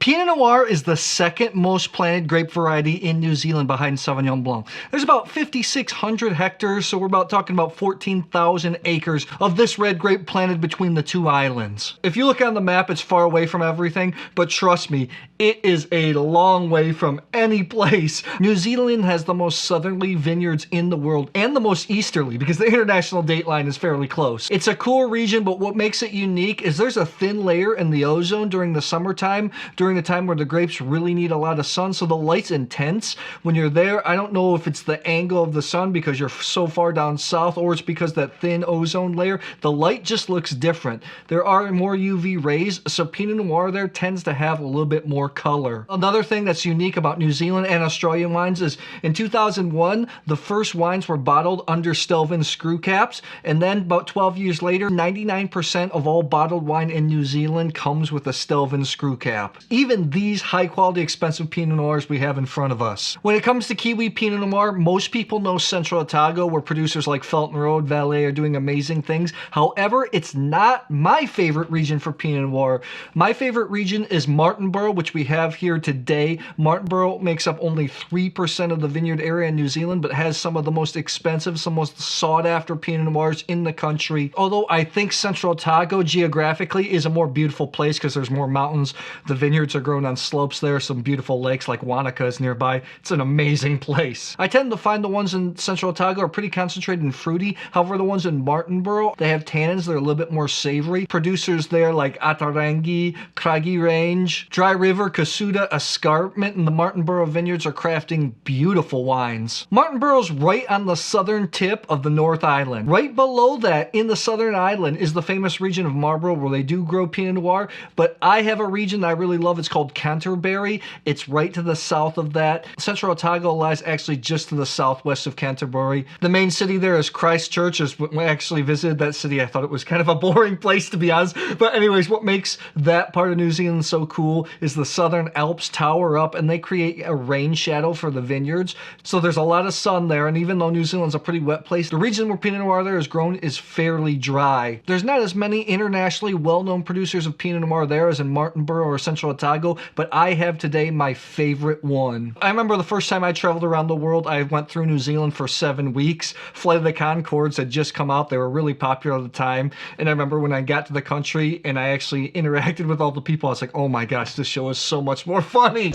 Pinot Noir is the second most planted grape variety in New Zealand behind Sauvignon Blanc. There's about 5,600 hectares, so we're talking about 14,000 acres of this red grape planted between the two islands. If you look on the map, it's far away from everything, but trust me, it is a long way from any place. New Zealand has the most southerly vineyards in the world and the most easterly because the international date line is fairly close. It's a cool region, but what makes it unique is there's a thin layer in the ozone during the summertime, during the time where the grapes really need a lot of sun, so the light's intense when you're there. I don't know if it's the angle of the sun because you're so far down south, or it's because that thin ozone layer. The light just looks different. There are more UV rays, so Pinot Noir there tends to have a little bit more color. Another thing that's unique about New Zealand and Australian wines is in 2001, the first wines were bottled under Stelvin screw caps, and then about 12 years later, 99% of all bottled wine in New Zealand comes with a Stelvin screw cap. Even these high quality expensive Pinot Noirs we have in front of us. When it comes to Kiwi Pinot Noir, most people know Central Otago, where producers like Felton Road, Valais are doing amazing things. However, it's not my favorite region for Pinot Noir. My favorite region is Martinborough, which we have here today. Martinborough makes up only 3% of the vineyard area in New Zealand, but has some of the most expensive, some most sought after Pinot Noirs in the country. Although I think Central Otago geographically is a more beautiful place because there's more mountains. The vineyards are grown on slopes there. Some beautiful lakes like Wanaka is nearby. It's an amazing place. I tend to find the ones in Central Otago are pretty concentrated and fruity. However, the ones in Martinborough, they have tannins that are a little bit more savory. Producers there like Atarangi, Craggy Range, Dry River, Kasuta, Escarpment, and the Martinborough vineyards are crafting beautiful wines. Martinborough's right on the southern tip of the North Island. Right below that, in the southern island, is the famous region of Marlborough where they do grow Pinot Noir, but I have a region that I really love. It's called Canterbury. It's right to the south of that. Central Otago lies actually just to the southwest of Canterbury. The main city there is Christchurch. When I actually visited that city, I thought it was kind of a boring place, to be honest. But anyways, what makes that part of New Zealand so cool is the Southern Alps tower up, and they create a rain shadow for the vineyards. So there's a lot of sun there, and even though New Zealand's a pretty wet place, the region where Pinot Noir there is grown is fairly dry. There's not as many internationally well-known producers of Pinot Noir there as in Martinborough or Central Otago, but I have today my favorite one. I remember the first time I traveled around the world, I went through New Zealand for 7 weeks. Flight of the Conchords had just come out. They were really popular at the time. And I remember when I got to the country and I actually interacted with all the people, I was like, oh my gosh, this show is so much more funny.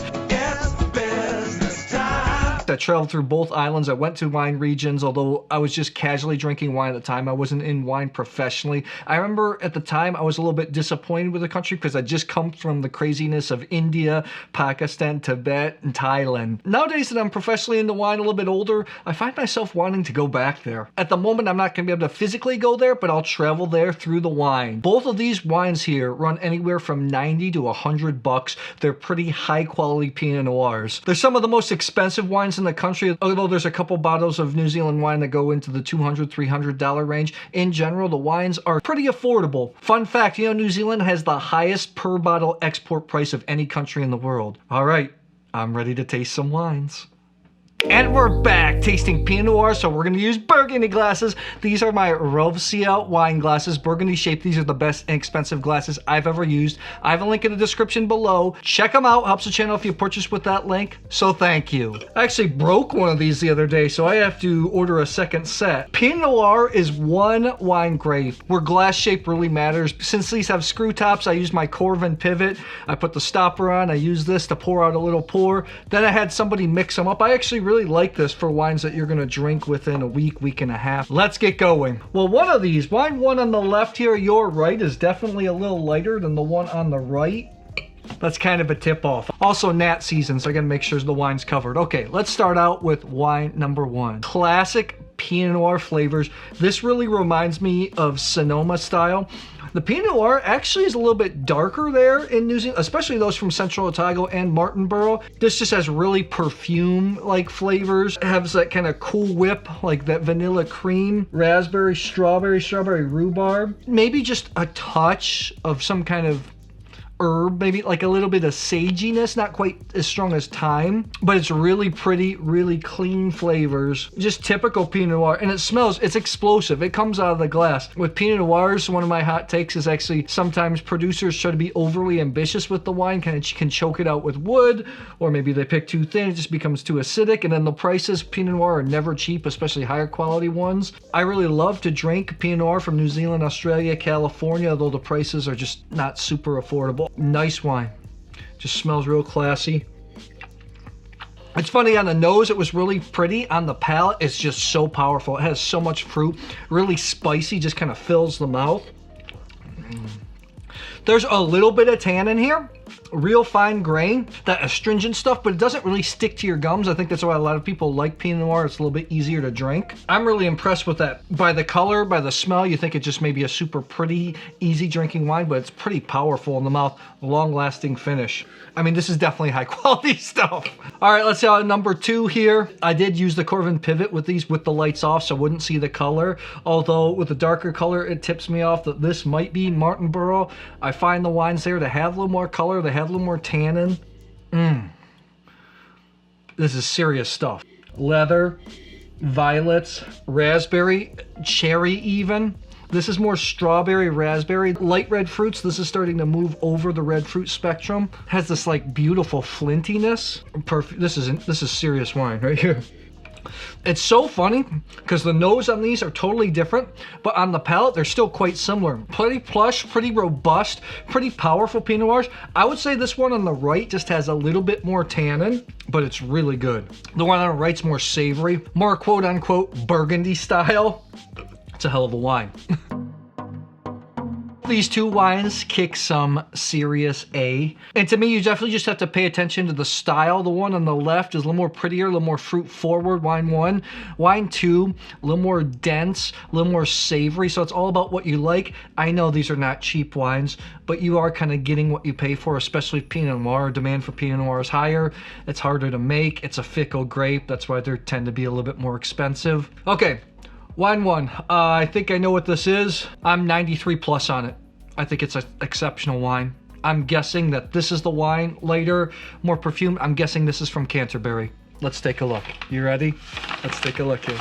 I traveled through both islands. I went to wine regions, although I was just casually drinking wine at the time. I wasn't in wine professionally. I remember at the time I was a little bit disappointed with the country because I just come from the craziness of India, Pakistan, Tibet, and Thailand. Nowadays that I'm professionally into wine, a little bit older, I find myself wanting to go back there. At the moment, I'm not going to be able to physically go there, but I'll travel there through the wine. Both of these wines here run anywhere from 90 to 100 bucks. They're pretty high quality Pinot Noirs. They're some of the most expensive wines in the country, although there's a couple bottles of New Zealand wine that go into the $200, $300 range. In general, the wines are pretty affordable. Fun fact, you know, New Zealand has the highest per bottle export price of any country in the world. All right, I'm ready to taste some wines. And we're back tasting Pinot Noir, so we're going to use burgundy glasses. These are my Rovsya wine glasses, burgundy shaped. These are the best inexpensive glasses I've ever used. I have a link in the description below. Check them out. Helps the channel if you purchase with that link, so thank you. I actually broke one of these the other day, so I have to order a second set. Pinot Noir is one wine grape where glass shape really matters. Since these have screw tops, I use my Corvin pivot. I put the stopper on. I use this to pour out a little pour. Then I had somebody mix them up. I actually really like this for wines that you're going to drink within a week, week and a half. Let's get going. Well, one of these, wine one on the left here, your right, is definitely a little lighter than the one on the right. That's kind of a tip off. Also Nat season, so I gotta make sure the wine's covered. Okay, let's start out with wine number one. Classic Pinot Noir flavors. This really reminds me of Sonoma style. The Pinot Noir actually is a little bit darker there in New Zealand, especially those from Central Otago and Martinborough. This just has really perfume-like flavors. It has that kind of Cool Whip, like that vanilla cream, raspberry, strawberry rhubarb. Maybe just a touch of some kind of herb, maybe like a little bit of saginess, not quite as strong as thyme, but it's really pretty, really clean flavors. Just typical Pinot Noir, and it smells, it's explosive. It comes out of the glass. With Pinot Noirs, one of my hot takes is actually sometimes producers try to be overly ambitious with the wine, can choke it out with wood, or maybe they pick too thin, it just becomes too acidic, and then the prices, Pinot Noir are never cheap, especially higher quality ones. I really love to drink Pinot Noir from New Zealand, Australia, California, although the prices are just not super affordable. Nice wine. Just smells real classy. It's funny, on the nose it was really pretty. On the palate it's just so powerful. It has so much fruit, really spicy, just kind of fills the mouth. There's a little bit of tannin here, real fine grain, that astringent stuff, but it doesn't really stick to your gums. I think that's why a lot of people like Pinot Noir. It's a little bit easier to drink. I'm really impressed with that. By the color, by the smell, you think it just may be a super pretty, easy drinking wine, but it's pretty powerful in the mouth, long-lasting finish. I mean, this is definitely high quality stuff. All right, let's see number 2 here. I did use the Corvin pivot with these with the lights off, so I wouldn't see the color. Although with the darker color, it tips me off that this might be Martinborough. I find the wines there to have a little more color, they have a little more tannin. This is serious stuff. Leather, violets, raspberry, cherry even. This is more strawberry, raspberry, light red fruits. This is starting to move over the red fruit spectrum. Has this like beautiful flintiness. This is serious wine right here. It's so funny because the nose on these are totally different, but on the palate they're still quite similar. Pretty plush, pretty robust, pretty powerful Pinot Noirs. I would say this one on the right just has a little bit more tannin, but it's really good. The one on the right's more savory, more quote unquote Burgundy style. It's a hell of a wine. These two wines kick some serious A. And to me, you definitely just have to pay attention to the style. The one on the left is a little more prettier, a little more fruit forward, wine 1. Wine 2, a little more dense, a little more savory. So it's all about what you like. I know these are not cheap wines, but you are kind of getting what you pay for, especially Pinot Noir. Demand for Pinot Noir is higher. It's harder to make. It's a fickle grape. That's why they tend to be a little bit more expensive. Okay. Wine 1, I think I know what this is. I'm 93 plus on it. I think it's an exceptional wine. I'm guessing that this is the wine, lighter, more perfumed. I'm guessing this is from Canterbury. Let's take a look. You ready? Let's take a look here.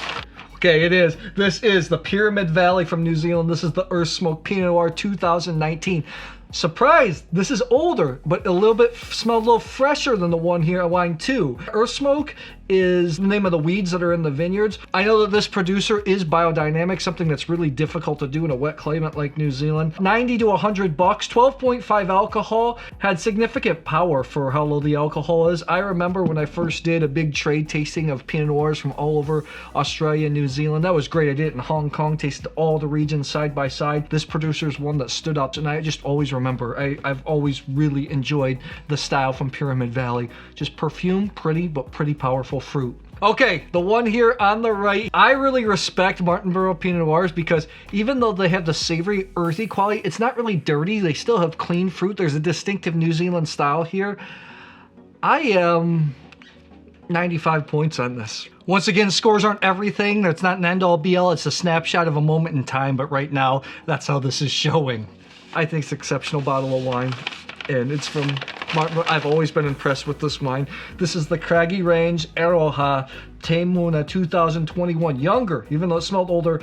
Okay, it is. This is the Pyramid Valley from New Zealand. This is the Earth Smoke Pinot Noir 2019. Surprised, this is older, but a little bit, smelled a little fresher than the one here at wine 2. Earth Smoke is the name of the weeds that are in the vineyards. I know that this producer is biodynamic, something that's really difficult to do in a wet climate like New Zealand. 90 to 100 bucks, 12.5 alcohol, had significant power for how low the alcohol is. I remember when I first did a big trade tasting of Pinot Noirs from all over Australia and New Zealand. That was great. I did it in Hong Kong, tasted all the regions side by side. This producer's one that stood up, and I just always remember. I've always really enjoyed the style from Pyramid Valley. Just perfume, pretty, but pretty powerful fruit. Okay, the one here on the right, I really respect Martinborough Pinot Noirs because even though they have the savory, earthy quality, it's not really dirty. They still have clean fruit. There's a distinctive New Zealand style here. I am 95 points on this. Once again, scores aren't everything. It's not an end-all be-all. It's a snapshot of a moment in time, but right now, that's how this is showing. I think it's an exceptional bottle of wine, and it's from Martinborough. I've always been impressed with this wine. This is the Craggy range Aroha Te Muna 2021. Younger, even though it smelled older.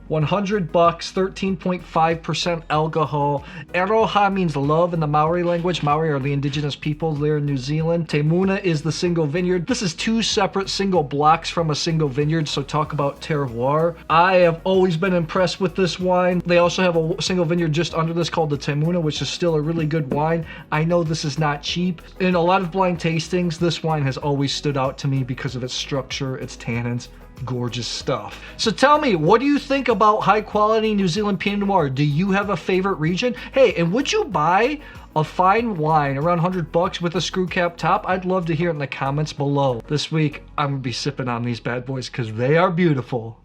100 bucks, 13.5% alcohol. Aroha means love in the Maori language. Maori are the indigenous people there in New Zealand. Te Muna is the single vineyard. This is 2 separate single blocks from a single vineyard, so talk about terroir. I have always been impressed with this wine. They also have a single vineyard just under this called the Te Muna, which is still a really good wine. I know this is not cheap. In a lot of blind tastings, this wine has always stood out to me because of its structure, its tannins. Gorgeous stuff. So tell me, what do you think about high quality New Zealand Pinot Noir? Do you have a favorite region? Hey, and would you buy a fine wine around 100 bucks with a screw cap top? I'd love to hear it in the comments below. This week, I'm gonna be sipping on these bad boys because they are beautiful.